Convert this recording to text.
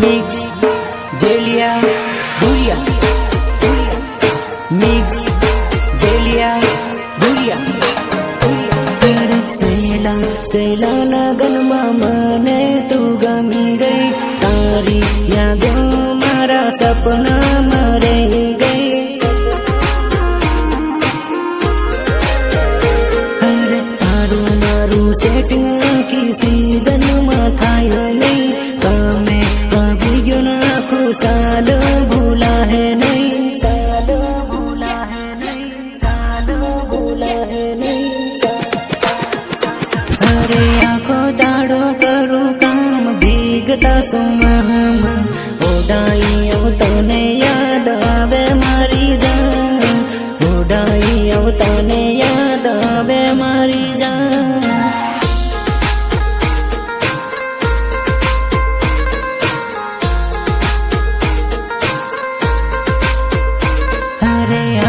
Mix जेलिया Bhuria mix जेलिया Bhuria Saila लगन माने तू गमी गई तारी यादों मारा सपना मरे गई अरे तारू मारू सेटिंग की सीजन में थायो नहीं कामे अभी क्यों ना खुशाल भूला है नहीं साल भूला है नहीं साल भूला है नहीं अरे आखो दाड़ो करू काम भीगता सुमहम उड़ाई तने याद आवे मारी जान उड़ाई तने याद आवे मारी जान।